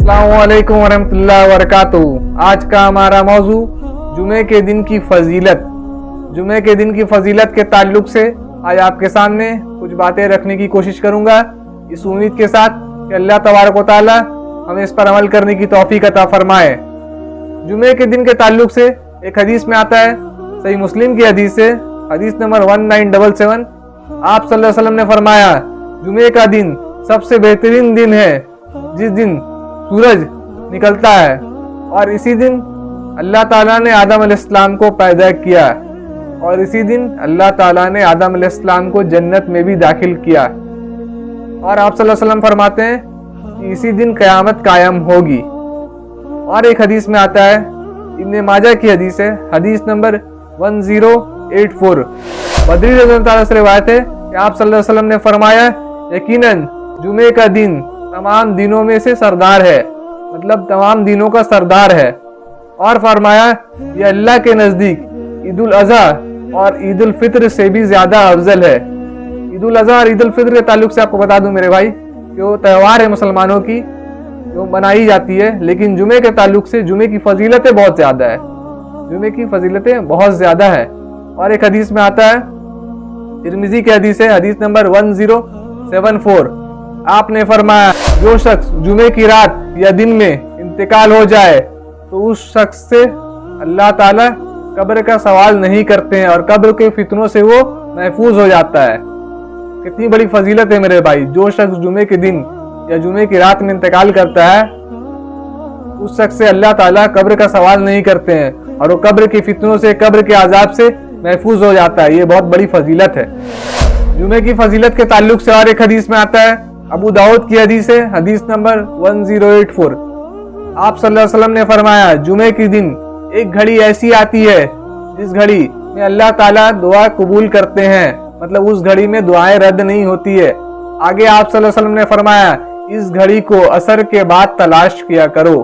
अस्सलामुअलैकुम वरहमतुल्लाहि वबरकातुहू। आज का हमारा मौजू जुमे के दिन की फजीलत। जुमे के दिन की फजीलत के ताल्लुक से आज आपके सामने कुछ बातें रखने की कोशिश करूंगा, इस उम्मीद के साथ कि अल्लाह तबारक व तआला हमें इस पर अमल करने की तौफीक अता फरमाए। जुमे के दिन के ताल्लुक से एक हदीस में आता है, सही मुस्लिम की हदीस है, हदीस नंबर 1977। आप सल्लल्लाहु अलैहि वसल्लम ने फरमाया, जुमे का दिन सबसे बेहतरीन दिन है जिस दिन सूरज निकलता है, और इसी दिन अल्लाह ताला ने आदम अलैहिस्सलाम को पैदा किया, और इसी दिन अल्लाह ताला ने आदम अलैहिस्सलाम को जन्नत में भी दाखिल किया। और आप सल्लल्लाहु अलैहि वसल्लम फरमाते हैं कि इसी दिन क़यामत कायम होगी। और एक हदीस में आता है, इब्ने माजा की हदीस है, हदीस नंबर 1084। बदरी रज़ी अल्लाह ताला से रिवायत है कि आप सल्लल्लाहु अलैहि वसल्लम ने फरमाया, यकीनन जुमे का दिन तमाम दिनों में से सरदार है, मतलब तमाम दिनों का सरदार है। और फरमाया, ये अल्लाह के नज़दीक ईद उल अज़हा और ईद उल फित्र से भी ज़्यादा अफजल है। ईद उल अज़हा और ईद उल फित्र के ताल्लुक से आपको बता दूं मेरे भाई कि वो त्यौहार है मुसलमानों की जो मनाई जाती है, लेकिन जुमे के ताल्लुक से जुमे की फजीलतें बहुत ज़्यादा है। जुमे की फजीलतें बहुत ज़्यादा है। और एक हदीस में आता है, तिरमिज़ी की हदीस है, हदीस नंबर 1074। आपने फरमाया, जो शख्स जुमे की रात या दिन में इंतकाल हो जाए तो उस शख्स से अल्लाह ताला कब्र का सवाल नहीं करते हैं और कब्र के फितनों से वो महफूज हो जाता है। कितनी बड़ी फजीलत है मेरे भाई। जो शख्स जुमे के दिन या जुमे की रात में इंतकाल करता है उस शख्स से अल्लाह ताला कब्र का सवाल नहीं करते हैं और वो कब्र के फितनों से, कब्र के आजाब से महफूज हो जाता है। ये बहुत बड़ी फजीलत है। जुमे की फजीलत के ताल्लुक से और एक हदीस में आता है, अबू दाऊद की हदीस है, हदीस नंबर 1084। आप सल्लल्लाहु अलैहि वसल्लम ने फरमाया, जुमे की दिन एक घड़ी ऐसी आती है जिस घड़ी में अल्लाह ताला दुआ कबूल करते हैं, मतलब उस घड़ी में दुआएं रद्द नहीं होती है। आगे आप सल्लल्लाहु अलैहि वसल्लम ने फरमाया, इस घड़ी को असर के बाद तलाश किया करो,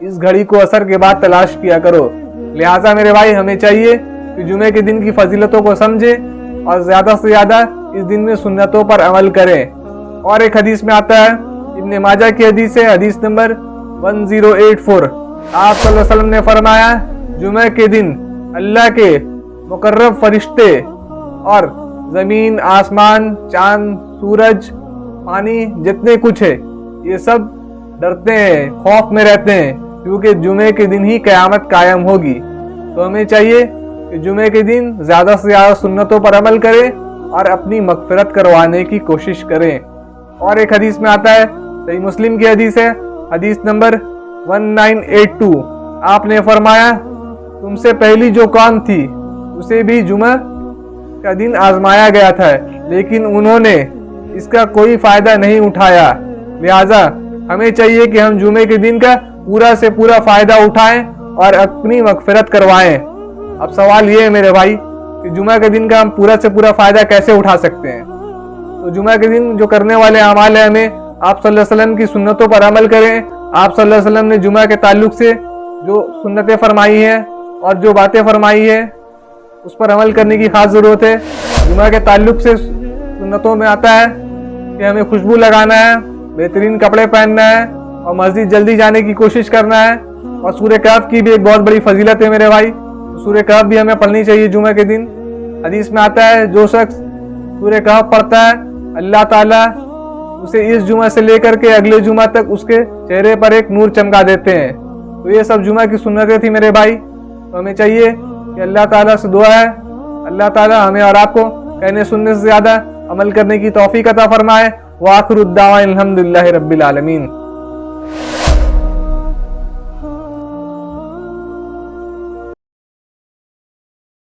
इस घड़ी को असर के बाद तलाश किया करो। लिहाजा मेरे भाई हमें चाहिए कि जुमे के दिन की फजीलतों को समझें और ज्यादा से ज्यादा इस दिन में सुन्नतों पर अमल करें। और एक हदीस में आता है, इब्ने माजा की हदीस है, हदीस नंबर 1084। आप सल्लल्लाहु अलैहि वसल्लम ने फरमाया, जुमे के दिन अल्लाह के मुकर्रब फरिश्ते और जमीन, आसमान, चांद, सूरज, पानी, जितने कुछ है ये सब डरते हैं, खौफ में रहते हैं, क्योंकि जुमे के दिन ही क़यामत कायम होगी। तो हमें चाहिए कि जुमे के दिन ज़्यादा से ज़्यादा सुन्नतों पर अमल करें और अपनी मग़फ़िरत करवाने की कोशिश करें। और एक हदीस में आता है, सही मुस्लिम की हदीस है, हदीस नंबर 1982। आपने फरमाया, तुमसे पहली जो कौम थी उसे भी जुमा का दिन आजमाया गया था, लेकिन उन्होंने इसका कोई फ़ायदा नहीं उठाया। लिहाजा हमें चाहिए कि हम जुमे के दिन का पूरा से पूरा फ़ायदा उठाएं और अपनी मग़फ़िरत करवाएं। अब सवाल ये है मेरे भाई कि जुमा के दिन का हम पूरा से पूरा फ़ायदा कैसे उठा सकते हैं। तो जुमा के दिन जो करने वाले अमाल है, हमें आप सल्लल्लाहु अलैहि वसल्लम की सुन्नतों पर अमल करें। आप सल्लल्लाहु अलैहि वसल्लम ने जुमा के ताल्लुक से जो सुन्नतें फरमाई हैं और जो बातें फरमाई है उस पर अमल करने की खास ज़रूरत है। जुमा के ताल्लुक से सुन्नतों में आता है कि हमें खुशबू लगाना है, बेहतरीन कपड़े पहनना है और मस्जिद जल्दी जाने की कोशिश करना है। और सूरह कहफ की भी एक बहुत बड़ी फजीलत है मेरे भाई, तो सूरह कहफ भी हमें पढ़नी चाहिए जुमे के दिन। हदीस में आता है, जो शख्स सूरह कहफ पढ़ता है अल्लाह ताला उसे इस जुमा से लेकर के अगले जुमा तक उसके चेहरे पर एक नूर चमका देते हैं। तो ये सब जुमा की सुन्नतें थी मेरे भाई। तो हमें चाहिए कि अल्लाह ताला से दुआ है, अल्लाह ताला हमें और आपको कहने सुनने से ज़्यादा अमल करने की तौफीक अता फरमाए। व आखिरु दावा अल्हम्दुलिल्लाहि रब्बिल आलमीन।